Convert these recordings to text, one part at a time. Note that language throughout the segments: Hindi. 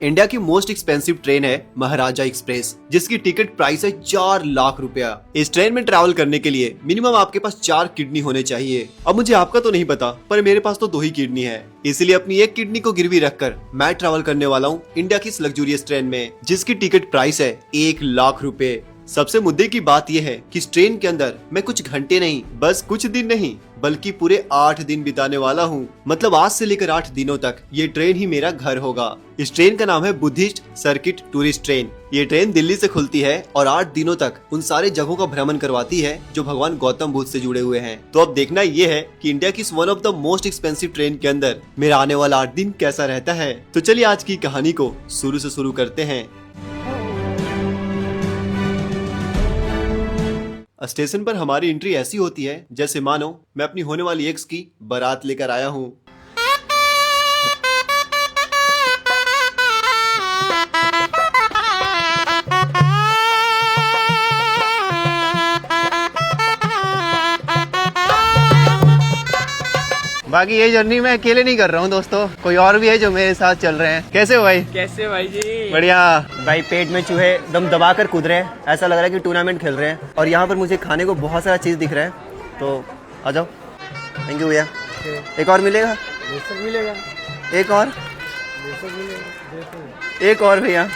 इंडिया की मोस्ट एक्सपेंसिव ट्रेन है महाराजा एक्सप्रेस, जिसकी टिकट प्राइस है 4 लाख रुपया। इस ट्रेन में ट्रैवल करने के लिए मिनिमम आपके पास 4 किडनी होने चाहिए। अब मुझे आपका तो नहीं पता, पर मेरे पास तो 2 ही किडनी है, इसलिए अपनी एक किडनी को गिरवी रखकर मैं ट्रैवल करने वाला हूँ इंडिया की इस लग्जूरियस ट्रेन में, जिसकी टिकट प्राइस है 1 लाख रुपए। सबसे मुद्दे की बात यह है कि इस ट्रेन के अंदर मैं कुछ घंटे नहीं, बस कुछ दिन नहीं, बल्कि पूरे 8 दिन बिताने वाला हूँ। मतलब आज से लेकर 8 दिनों तक ये ट्रेन ही मेरा घर होगा। इस ट्रेन का नाम है बुद्धिस्ट सर्किट टूरिस्ट ट्रेन। ये ट्रेन दिल्ली से खुलती है और 8 दिनों तक उन सारे जगहों का भ्रमण करवाती है जो भगवान गौतम बुद्ध से जुड़े हुए हैं। तो अब देखना ये है कि इंडिया की one of the most expensive train के अंदर मेरा आने वाला 8 दिन कैसा रहता है। तो चलिए आज की कहानी को शुरू से शुरू करते हैं। स्टेशन पर हमारी एंट्री ऐसी होती है जैसे मानो मैं अपनी होने वाली एक्स की बारात लेकर आया हूँ। बाकी ये जर्नी मैं अकेले नहीं कर रहा हूँ दोस्तों, कोई और भी है जो मेरे साथ चल रहे हैं। कैसे हो भाई? कैसे भाई जी? बढ़िया भाई। पेट में चूहे दम दबा कर कूद रहे हैं, ऐसा लग रहा है कि टूर्नामेंट खेल रहे हैं। और यहाँ पर मुझे खाने को बहुत सारा चीज दिख रहा है, तो आ जाओ। थैंक यू भैया। एक और मिलेगा? मिलेगा। एक और? एक और भैया,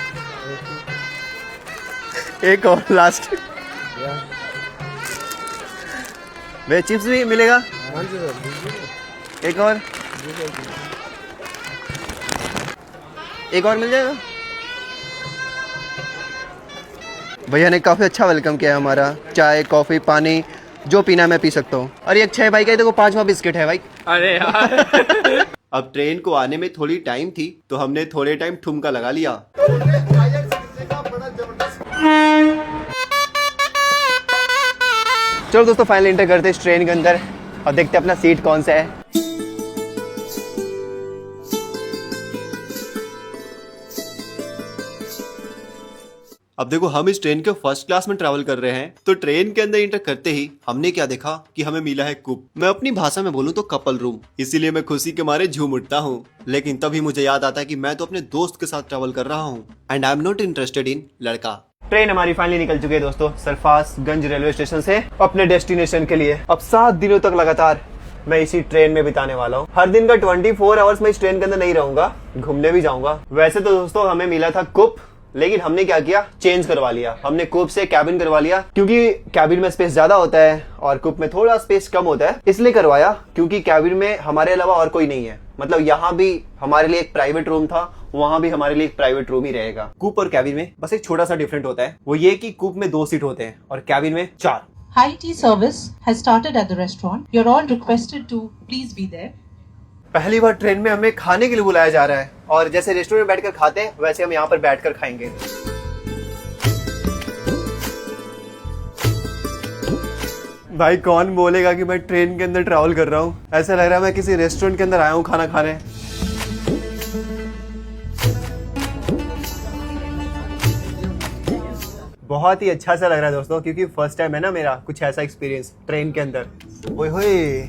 एक और लास्ट। भैया चिप्स भी मिलेगा? एक और? एक और मिल जाएगा? भैया ने काफी अच्छा वेलकम किया है हमारा। चाय कॉफी पानी जो पीना मैं पी सकता हूँ। और ये 6 भाई का देखो 5वां बिस्किट है भाई। अरे यार अब ट्रेन को आने में थोड़ी टाइम थी तो हमने थोड़े टाइम ठुमका लगा लिया। चलो दोस्तों फाइनली एंटर करते इस ट्रेन के अंदर और देखते अपना सीट कौन सा है। अब देखो हम इस ट्रेन के फर्स्ट क्लास में ट्रैवल कर रहे हैं, तो ट्रेन के अंदर एंटर करते ही हमने क्या देखा कि हमें मिला है कूप। मैं अपनी भाषा में बोलूं तो कपल रूम, इसीलिए मैं खुशी के मारे झूम उठता हूँ। लेकिन तभी मुझे याद आता है कि मैं तो अपने दोस्त के साथ ट्रैवल कर रहा हूँ and I am not interested in लड़का। ट्रेन हमारी फाइनली निकल चुकी है दोस्तों सरफराजगंज रेलवे स्टेशन से अपने डेस्टिनेशन के लिए। अब 7 दिनों तक लगातार मैं इसी ट्रेन में बिताने वाला हूँ। हर दिन का 24 आवर्स मैं इस ट्रेन के अंदर नहीं रहूंगा, घूमने भी जाऊंगा। वैसे तो दोस्तों हमें मिला था कूप, लेकिन हमने क्या किया, चेंज करवा लिया। हमने कूप से कैबिन करवा लिया, क्योंकि कैबिन में स्पेस ज्यादा होता है और कूप में थोड़ा स्पेस कम होता है। इसलिए करवाया क्योंकि कैबिन में हमारे अलावा और कोई नहीं है। मतलब यहाँ भी हमारे लिए एक प्राइवेट रूम था, वहाँ भी हमारे लिए एक प्राइवेट रूम ही रहेगा। कूप और कैबिन में बस एक छोटा सा डिफरेंट होता है, वो ये कि कूप में 2 सीट होते हैं और कैबिन में 4। High tea service has started at the restaurant. You're all requested to please be there. पहली बार ट्रेन में हमें खाने के लिए बुलाया जा रहा है और जैसे रेस्टोरेंट में बैठकर खाते हैं वैसे हम यहाँ पर बैठकर खाएंगे। भाई कौन बोलेगा कि मैं ट्रेन के अंदर ट्रैवल कर रहा हूँ? ऐसा लग रहा है मैं किसी रेस्टोरेंट के अंदर आया हूँ खाना खाने। बहुत ही अच्छा सा लग रहा है दोस्तों, क्योंकि फर्स्ट टाइम है ना मेरा कुछ ऐसा एक्सपीरियंस ट्रेन के अंदर। ओए होए,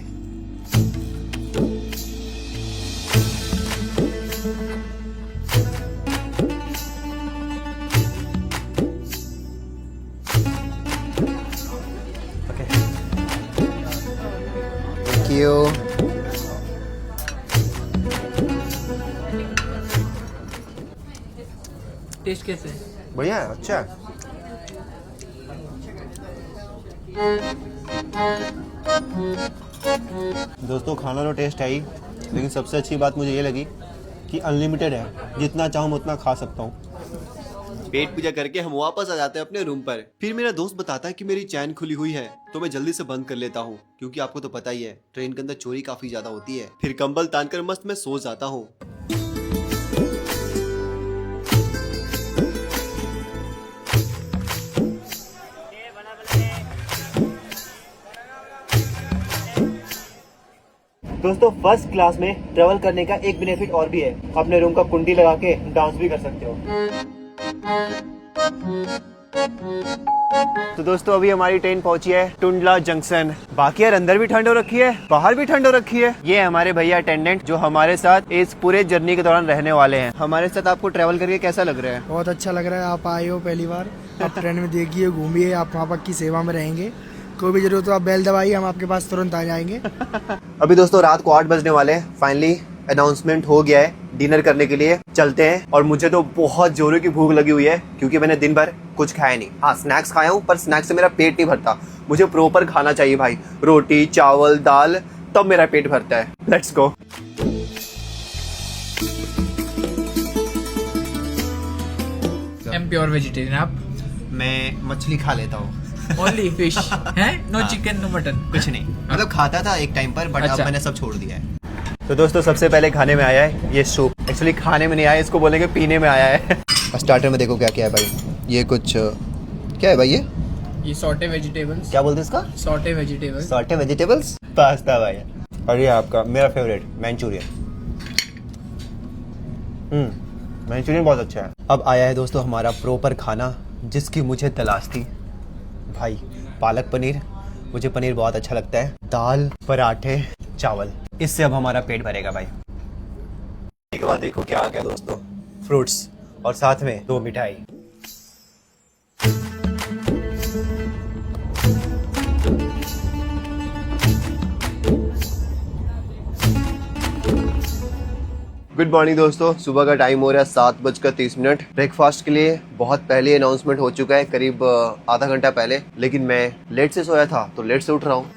थैंक यू। टेस्ट कैसे है? बढ़िया है, अच्छा है। दोस्तों खाना तो टेस्ट है ही, लेकिन सबसे अच्छी बात मुझे ये लगी कि अनलिमिटेड है, जितना चाहूँ उतना खा सकता हूँ। पेट पूजा करके हम वापस आ जाते हैं अपने रूम पर। फिर मेरा दोस्त बताता है कि मेरी चैन खुली हुई है, तो मैं जल्दी से बंद कर लेता हूँ, क्योंकि आपको तो पता ही है ट्रेन के अंदर चोरी काफी ज्यादा होती है। फिर कंबल तानकर मस्त मैं सो जाता हूँ। दोस्तों फर्स्ट क्लास में ट्रेवल करने का एक बेनिफिट और भी है, अपने रूम का कुंडी लगा के डांस भी कर सकते हो। तो दोस्तों अभी हमारी ट्रेन पहुंची है टुंडला जंक्शन। बाकी यार अंदर भी ठंड हो रखी है, बाहर भी ठंड हो रखी है। ये हमारे भैया अटेंडेंट जो हमारे साथ इस पूरे जर्नी के दौरान रहने वाले हैं। हमारे साथ आपको ट्रैवल करके कैसा लग रहा है? बहुत अच्छा लग रहा है। आप आए हो पहली बार, आप ट्रेन में देखिए, घूमिए, आप वहाँ पर की सेवा में रहेंगे। कोई भी जरूरत हो आप बेल दबाइए, हम आपके पास तुरंत आ जाएंगे। अभी दोस्तों रात को 8 बजने वाले हैं। फाइनली अनाउंसमेंट हो गया है, डिनर करने के लिए चलते हैं। और मुझे तो बहुत जोरों की भूख लगी हुई है क्योंकि मैंने दिन भर कुछ खाया नहीं। हाँ स्नैक्स खाया हूँ पर स्नैक्स से मेरा पेट नहीं भरता। मुझे प्रॉपर खाना चाहिए भाई, रोटी चावल दाल, तब मेरा पेट भरता है। Let's go. I'm pure vegetarian. आप मैं मछली खा लेता हूँ। only fish है? No chicken, no mutton. कुछ नहीं, मतलब खाता था एक टाइम पर बट अब अच्छा। मैंने सब छोड़ दिया है। तो दोस्तों सबसे पहले खाने में आया है ये सूप। एक्चुअली खाने में नहीं आया, इसको बोलेंगे पीने में आया है। स्टार्टर में देखो क्या क्या है भाई। ये कुछ क्या है भाई? ये सॉटे वेजिटेबल्स। क्या बोलते हैं इसका? Saute vegetables. Saute vegetables, pasta भाई। और ये आपका मेरा फेवरेट मंचूरियन। मंचूरियन बहुत अच्छा है। अब आया है दोस्तों हमारा प्रॉपर खाना जिसकी मुझे तलाश थी भाई। पालक पनीर, मुझे पनीर बहुत अच्छा लगता है। दाल, पराठे, चावल, इससे अब हमारा पेट भरेगा भाई। एक बार देखो क्या आ गया दोस्तों, फ्रूट्स और साथ में 2 मिठाई। गुड मॉर्निंग दोस्तों, सुबह का टाइम हो रहा है 7:30। ब्रेकफास्ट के लिए बहुत पहले अनाउंसमेंट हो चुका है, करीब आधा घंटा पहले। लेकिन मैं लेट से सोया था तो लेट से उठ रहा हूँ।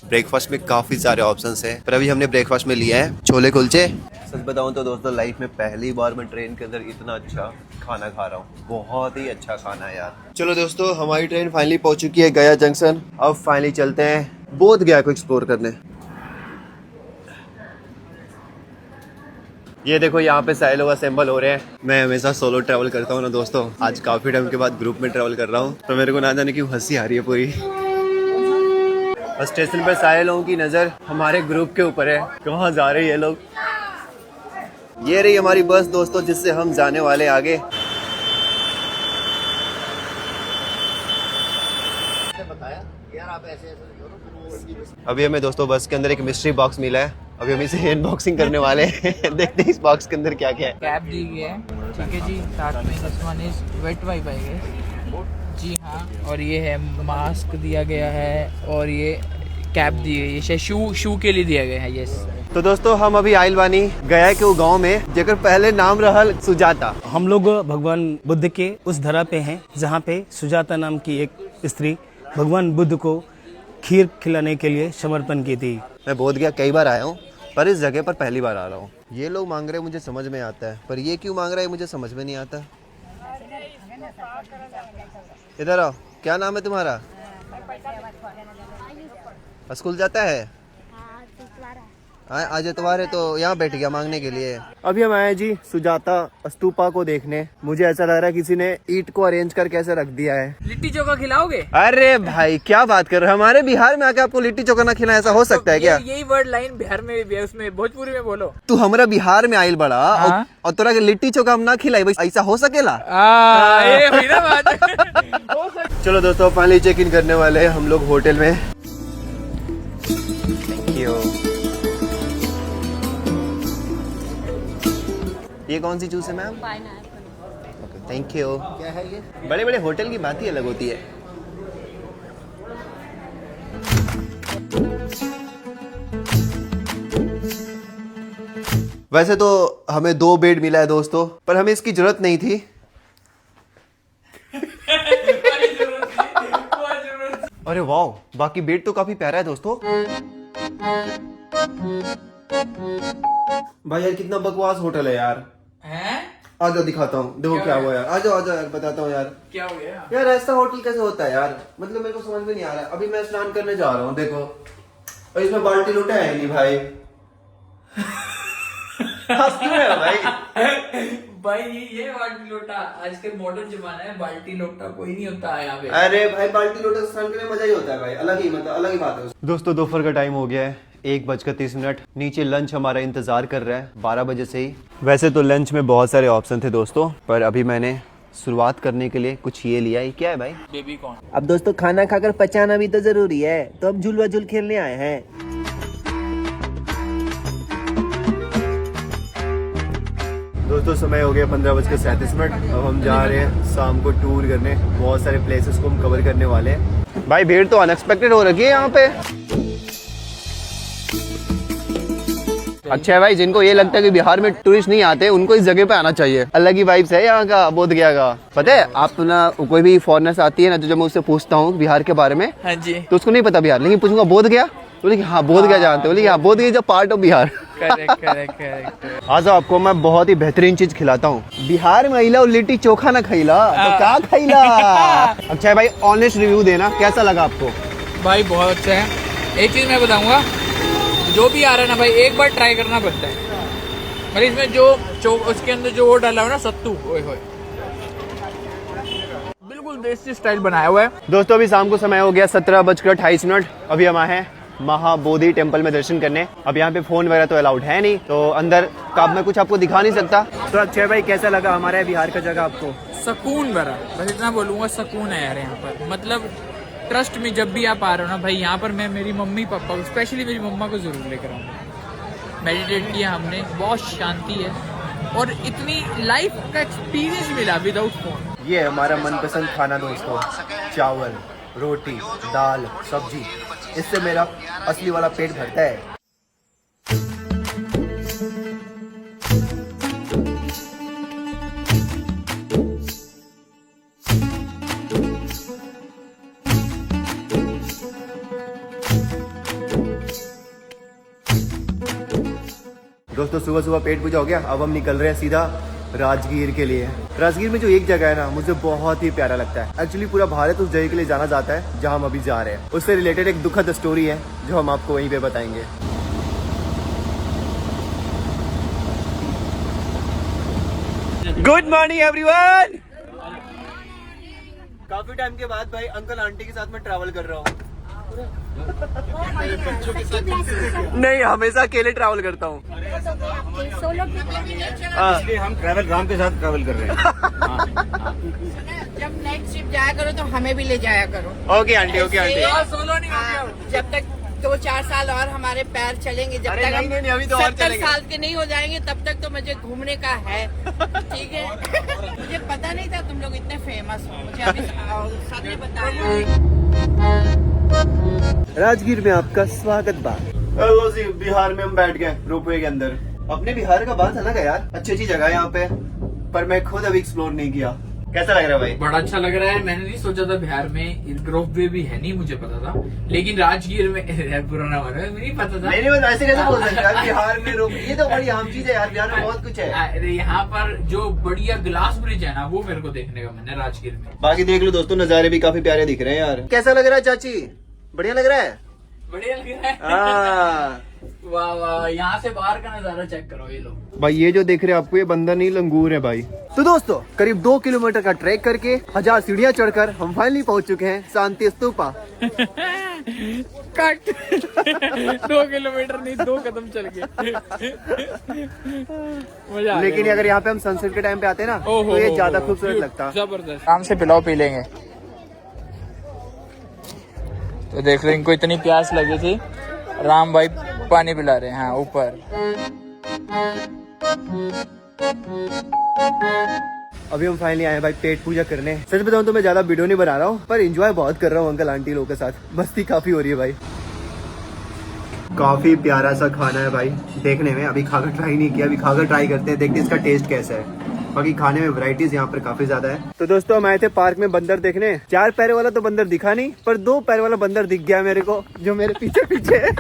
ब्रेकफास्ट में काफी सारे ऑप्शंस हैं पर अभी हमने ब्रेकफास्ट में लिया है छोले कुलचे। सच बताऊं तो दोस्तों लाइफ में पहली बार मैं ट्रेन के अंदर इतना अच्छा खाना खा रहा हूँ। बहुत ही अच्छा खाना है यार। चलो दोस्तों हमारी ट्रेन फाइनली पहुंच चुकी है गया जंक्शन। अब फाइनली चलते हैं बोध गया को एक्सप्लोर करने। ये देखो यहाँ पे सारे लोग असेंबल हो रहे हैं। मैं हमेशा सोलो ट्रैवल करता हूँ ना दोस्तों, आज काफी टाइम के बाद ग्रुप में ट्रैवल कर रहा हूँ तो मेरे को ना जाने क्यों हंसी आ रही है पूरी। और स्टेशन पर सारे लोगों की नजर हमारे ग्रुप के ऊपर है, कहाँ जा रहे हैं ये लोग। ये रही हमारी बस दोस्तों जिससे हम जाने वाले आगे। अभी हमें दोस्तों बस के अंदर एक मिस्ट्री बॉक्स मिला है, अभी हम इसे अनबॉक्सिंग करने वाले हैं। देखते हैं इस बॉक्स के अंदर क्या क्या है। कैप दी गई है, ठीक है जी। साथ में this one is wet wipe I guess. जी हाँ, और ये है मास्क दिया गया है और ये कैप दी गई है, शू के लिए दिया गया है। यस। तो दोस्तों हम अभी आइल बानी गया के वो गाँव में जेकर पहले नाम रहल सुजाता। हम लोग भगवान बुद्ध के उस धरा पे हैं जहाँ पे सुजाता नाम की एक स्त्री भगवान बुद्ध को खीर खिलाने के लिए समर्पण की थी। मैं बोध गया कई बार आया हूँ पर इस जगह पर पहली बार आ रहा हूँ। ये लोग मांग रहे हैं मुझे समझ में आता है पर ये क्यों मांग रहा है मुझे समझ में नहीं आता। इधर आओ, क्या नाम है तुम्हारा? स्कूल जाता है? आज इतवार है तो यहाँ बैठ गया मांगने के लिए। अभी हम आए जी सुजाता स्तूपा को देखने। मुझे ऐसा लग रहा है किसी ने ईंट को अरेंज करके ऐसे रख दिया है। लिट्टी चोखा खिलाओगे? अरे भाई क्या बात कर रहे हो, हमारे बिहार में आके आपको लिट्टी चोखा ना खिलाए, ऐसा हो सकता है क्या? यही वर्ड लाइन बिहार में भी है, उसमें भोजपुरी में बोलो। तू हमारा बिहार में आइल बड़ा हाँ? और तोरा के लिट्टी चोखा हम ना खिलाई, भाई ऐसा हो सकेला? ये हुई ना बात। चलो दोस्तों फाइनली चेक इन करने वाले हैं हम लोग होटल में। Thank you. ये कौन सी जूस है मैम? Okay thank you. क्या है ये? बड़े बड़े होटल की बात ही अलग होती है। वैसे तो हमें 2 बेड मिला है दोस्तों पर हमें इसकी जरूरत नहीं थी। अरे वाह, बाकी बेड तो काफी प्यारा है दोस्तों। भाई यार कितना बकवास होटल है यार। हैं? आ जाओ दिखाता हूँ, देखो क्या हुआ यार। आ जाओ यार बताता हूँ यार। क्या हो गया? यार ऐसा होटल कैसे होता है यार, मतलब मेरे को समझ में नहीं आ रहा। अभी मैं स्नान करने जा रहा हूँ देखो, और इसमें बाल्टी लोटा है नहीं भाई। हंस क्यों रहे हो भाई? भाई ये बाल्टी लोटा आजकल मॉडर्न जमाना है, बाल्टी लोटा कोई नहीं होता है यहाँ पे। अरे भाई बाल्टी लोटा स्नान करने में मजा ही होता है भाई, अलग ही मतलब अलग ही बात है। दोस्तों दोपहर का टाइम हो गया है, 1:30 नीचे लंच हमारा इंतजार कर रहा है 12 बजे से ही। वैसे तो लंच में बहुत सारे ऑप्शन थे दोस्तों, पर अभी मैंने शुरुआत करने के लिए कुछ ये लिया। ये क्या है भाई? Baby corn. अब दोस्तों खाना खाकर पचाना भी तो जरूरी है, तो अब झुलवा झुल खेलने आए हैं। दोस्तों समय हो गया 15:37। अब हम जा रहे हैं शाम को टूर करने, बहुत सारे प्लेसेस को हम कवर करने वाले हैं। भाई भीड़ तो अनएक्सपेक्टेड हो रखी है यहाँ पे। अच्छा है भाई, जिनको ये लगता है कि बिहार में टूरिस्ट नहीं आते उनको इस जगह पे आना चाहिए। अलग ही वाइब्स है यहाँ का, बोधगया का। पता है आप ना, कोई भी फॉरेनर्स आती है ना, तो जब मैं उससे पूछता हूँ बिहार के बारे में, हाँ जी, तो उसको नहीं पता बिहार, लेकिन पूछूंगा बोधगया, बोले कि हाँ बोधगया जानते, बोले हाँ Bodhgaya is a part of Bihar. Correct. आज आपको मैं बहुत ही बेहतरीन चीज खिलाता हूँ। बिहार में अइला और लिट्टी चोखा ना खैला तो क्या खैला। अच्छा भाई, ऑनेस्ट रिव्यू देना, कैसा लगा आपको? भाई बहुत अच्छा है। एक चीज मैं बताऊंगा, जो भी आ रहा है ना भाई, एक बार ट्राई करना पड़ता है। मतलब इसमें जो उसके अंदर जो वो डाला हुआ ना सत्तू, ओए होए, बिल्कुल देसी स्टाइल बनाया हुआ है। दोस्तों अभी शाम को समय हो गया 17:28। अभी हम आए हैं महाबोधि टेम्पल में दर्शन करने। अब यहाँ पे फोन वगैरह तो अलाउड है नहीं, तो अंदर का मैं कुछ आपको दिखा नहीं सकता। तो अक्षय भाई कैसा लगा हमारे बिहार का जगह आपको? सुकून भरा, बस इतना बोलूंगा, सुकून है यार यहाँ पर। मतलब ट्रस्ट में जब भी आप आ रहे हो ना भाई, यहाँ पर मैं मेरी मम्मी पापा को, स्पेशली मेरी मम्मा को जरूर लेकर आऊँगा। मेडिटेट किया हमने, बहुत शांति है और इतनी लाइफ का एक्सपीरियंस मिला विदाउट फोन। ये है हमारा मनपसंद खाना दोस्तों, चावल, रोटी, दाल, सब्जी। इससे मेरा असली वाला पेट भरता है। दोस्तों सुबह सुबह पेट पूजा हो गया, अब हम निकल रहे हैं सीधा राजगीर के लिए। राजगीर में जो एक जगह है ना, मुझे बहुत ही प्यारा लगता है। एक्चुअली पूरा भारत उस जगह के लिए जाना जाता है जहां हम अभी जा रहे हैं। उससे रिलेटेड एक दुखद स्टोरी है जो हम आपको वहीं पे बताएंगे। Good morning everyone. काफी टाइम के बाद भाई अंकल आंटी के साथ में ट्रैवल कर रहा हूँ। नहीं, हमेशा अकेले ट्रैवल करता हूँ। इसलिए हम ट्रैवल राम के साथ ट्रैवल कर रहे हैं। जब नेक्स्ट ट्रिप जाया करो तो हमें भी ले जाया करो। Okay aunty, okay aunty. Solo नहीं हो गया। जब तक 2-4 साल और हमारे पैर चलेंगे, जब अरे तक नहीं, हम नहीं, अभी तो और 70 चलेंगे। साल के नहीं हो जाएंगे तब तक तो मुझे घूमने का है। ठीक है। मुझे पता नहीं था तुम लोग इतने फेमस हो, मुझे अभी सर ने बताया। राजगीर में आपका स्वागत बा। हेलो जी, बिहार में हम बैठ गए रोपवे के अंदर। अपने बिहार का बात अलग है यार, अच्छी अच्छी जगह है यहाँ पे, पर मैं खुद अभी एक्सप्लोर नहीं किया। कैसा लग रहा है भाई? बड़ा अच्छा लग रहा है। मैंने नहीं सोचा था बिहार में रोपवे भी है, नहीं मुझे पता था, लेकिन राजगीर में पुराना वाला नहीं पता था। नहीं, ऐसे कैसे बोल सकते यार, बिहार में रोपवे, ये तो बड़ी आम चीज है यार, बिहार में बहुत कुछ है। अरे यहाँ पर जो बढ़िया ग्लास ब्रिज है ना, वो मेरे को देखने का मन है राजगीर में। बाकी देख लो दोस्तों, नजारे भी काफी प्यारे दिख रहे हैं यार। कैसा लग रहा है चाची? बढ़िया लग रहा है? बढ़िया लग रहा है। हाँ। वाह वाह, यहाँ से बाहर का नजारा चेक करो। ये लो भाई, ये जो देख रहे हैं आपको, ये बंदर नहीं लंगूर है भाई। तो दोस्तों करीब 2 किलोमीटर का ट्रैक करके 1000 सीढ़ियां चढ़कर हम फाइनली पहुंच चुके हैं शांति स्तूपा। कट 2 किलोमीटर नहीं, 2 कदम चल गए। मजा आ गया। लेकिन अगर यहाँ पे हम सनसेट के टाइम पे आते हैं ना, तो ये ज्यादा खूबसूरत लगता। जबरदस्त। आराम से पिलाओ, पी लेंगे। तो देख लो, इनको इतनी प्यास लगी थी, राम भाई पानी पिला रहे हैं। हाँ ऊपर। अभी हम फाइनली आए हैं भाई पेट पूजा करने। सच बताऊं तो मैं ज्यादा वीडियो नहीं बना रहा हूँ, पर एंजॉय बहुत कर रहा हूँ अंकल आंटी लोगों के साथ। मस्ती काफी हो रही है भाई। काफी प्यारा सा खाना है भाई देखने में। अभी खाकर ट्राई नहीं किया, अभी खाकर ट्राई करते हैं, देखते हैं इसका टेस्ट कैसा है। बाकी खाने में वैरायटीज यहाँ पर काफी ज्यादा है। तो दोस्तों हम आए थे पार्क में बंदर देखने। 4 पैर वाला तो बंदर दिखा नहीं, पर 2 पैर वाला बंदर दिख गया मेरे को, जो मेरे पीछे पीछे है।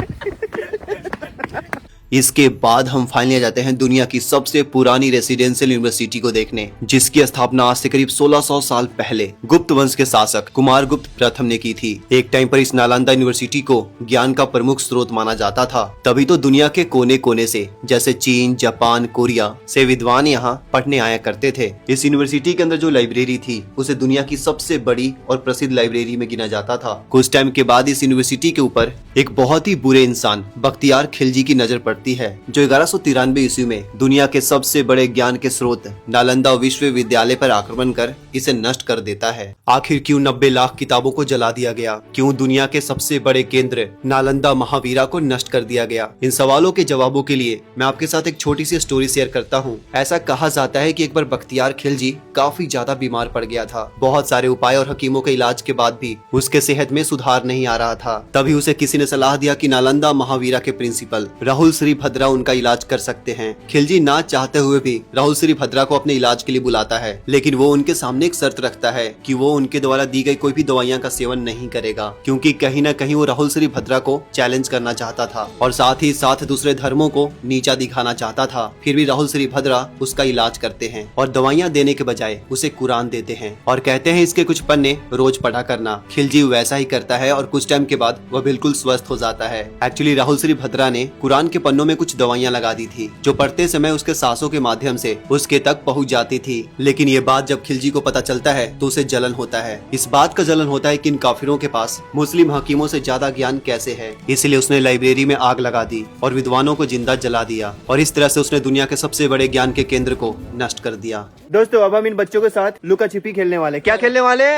इसके बाद हम फाइनली आ जाते हैं दुनिया की सबसे पुरानी रेसिडेंशियल यूनिवर्सिटी को देखने, जिसकी स्थापना आज से करीब 1600 साल पहले गुप्त वंश के शासक कुमार गुप्त प्रथम ने की थी। एक टाइम पर इस नालंदा यूनिवर्सिटी को ज्ञान का प्रमुख स्रोत माना जाता था। तभी तो दुनिया के कोने कोने से, जैसे चीन, जापान, कोरिया से विद्वान यहाँ पढ़ने आया करते थे। इस यूनिवर्सिटी के अंदर जो लाइब्रेरी थी उसे दुनिया की सबसे बड़ी और प्रसिद्ध लाइब्रेरी में गिना जाता था। कुछ टाइम के बाद इस यूनिवर्सिटी के ऊपर एक बहुत ही बुरे इंसान बख्तियार खिलजी की नजर पड़ती है, जो 1193 ईस्वी में दुनिया के सबसे बड़े ज्ञान के स्रोत नालंदा विश्वविद्यालय पर आक्रमण कर इसे नष्ट कर देता है। आखिर क्यों 90 लाख किताबों को जला दिया गया? क्यों दुनिया के सबसे बड़े केंद्र नालंदा महावीरा को नष्ट कर दिया गया? इन सवालों के जवाबों के लिए मैं आपके साथ एक छोटी सी स्टोरी शेयर करता हूँ। ऐसा कहा जाता है कि एक बार बख्तियार खिलजी काफी ज्यादा बीमार पड़ गया था। बहुत सारे उपाय और हकीमों के इलाज के बाद भी उसके सेहत में सुधार नहीं आ रहा था। तभी उसे किसी ने सलाह दिया कि नालंदा महावीरा के प्रिंसिपल राहुल श्री भद्रा उनका इलाज कर सकते हैं। खिलजी ना चाहते हुए भी राहुल श्री भद्रा को अपने इलाज के लिए बुलाता है, लेकिन वो उनके सामने एक शर्त रखता है कि वो उनके द्वारा दी गई कोई भी दवाइयां का सेवन नहीं करेगा, क्योंकि कहीं न कहीं वो राहुल श्री भद्रा को चैलेंज करना चाहता था और साथ ही साथ दूसरे धर्मों को नीचा दिखाना चाहता था। फिर भी राहुल श्री भद्रा उसका इलाज करते हैं और दवाइयां देने के बजाय उसे कुरान देते हैं और कहते हैं इसके कुछ पन्ने रोज पढ़ा करना। खिलजी वैसा ही करता है और कुछ टाइम के बाद वह बिल्कुल स्वस्थ हो जाता है। एक्चुअली राहुल श्री भद्रा ने कुरान के पन्नों में कुछ दवाइयां लगा दी थी, जो पढ़ते समय उसके सांसों के माध्यम से उसके तक पहुंच जाती थी। लेकिन ये बात जब खिलजी को पता चलता है तो उसे जलन होता है। इस बात का जलन होता है कि इन काफिरों के पास मुस्लिम हकीमों से ज्यादा ज्ञान कैसे है। इसलिए उसने लाइब्रेरी में आग लगा दी और विद्वानों को जिंदा जला दिया और इस तरह से उसने दुनिया के सबसे बड़े ज्ञान के केंद्र को नष्ट कर दिया। दोस्तों, अब हम इन बच्चों के साथ लुका छिपी खेलने वाले। क्या खेलने वाले?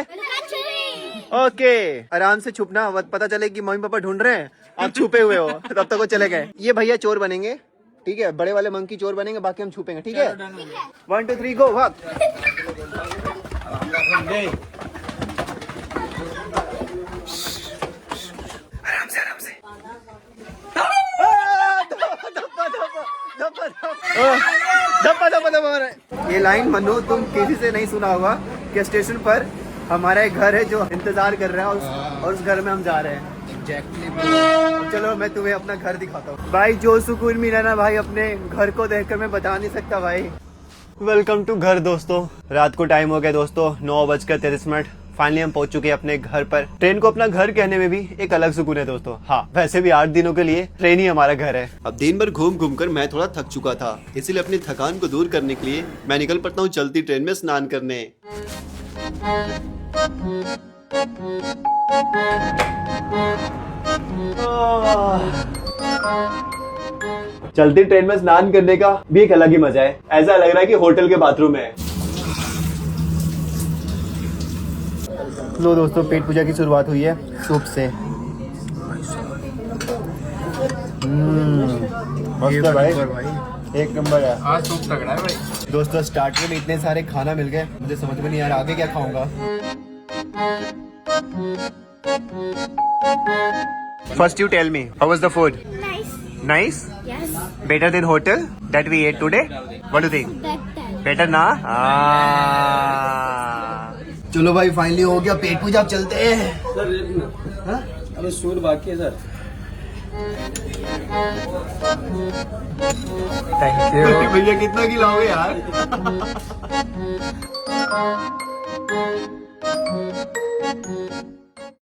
ओके, आराम से छुपना, पता चले कि मम्मी पापा ढूंढ रहे हैं, आप छुपे हुए हो, तब तक वो चले गए। ये भैया चोर बनेंगे, ठीक है? बड़े वाले मंकी चोर बनेंगे, बाकी हम छुपेंगे, ठीक है? 1 2 3 गो, भाग। आराम से, आराम से। धप्पा। ये लाइन मनु तुम किसी से नहीं सुना होगा कि स्टेशन पर हमारा एक घर है जो इंतजार कर रहा है और उस घर में हम जा रहे हैं। चलो मैं तुम्हें अपना घर दिखाता हूँ। भाई जो सुकून मिला ना भाई अपने घर को देखकर मैं बता नहीं सकता भाई। वेलकम टू घर दोस्तों। रात को टाइम हो गया दोस्तों, 9:33। फाइनली हम पहुंच चुके हैं अपने घर पर। ट्रेन को अपना घर कहने में भी एक अलग सुकून है दोस्तों। हाँ, वैसे भी 8 दिनों के लिए ट्रेन ही हमारा घर है। अब दिन भर घूम घूम कर मैं थोड़ा थक चुका था, इसलिए अपनी थकान को दूर करने के लिए मैं निकल पड़ता हूँ चलती ट्रेन में स्नान करने। चलती ट्रेन में स्नान करने का भी एक अलग ही मजा है। ऐसा लग रहा है कि होटल के बाथरूम में है। लो दोस्तों, पेट पूजा की शुरुआत हुई है सूप से। मस्त है भाई, एक नंबर है। आज सूप तगड़ा है भाई। दोस्तों, स्टार्टर में इतने सारे खाना मिल गए, मुझे समझ में नहीं आ रहा आगे क्या खाऊंगा। First you tell me, how was the food? Nice? Yes. Better than hotel that we ate today? What do you think? Better ना? चलो भाई, फाइनली हो गया पेट पूजा, अब चलते हैं। अरे सूर बाकी है सर। थैंक यू भैया, कितना खिलाओगे यार?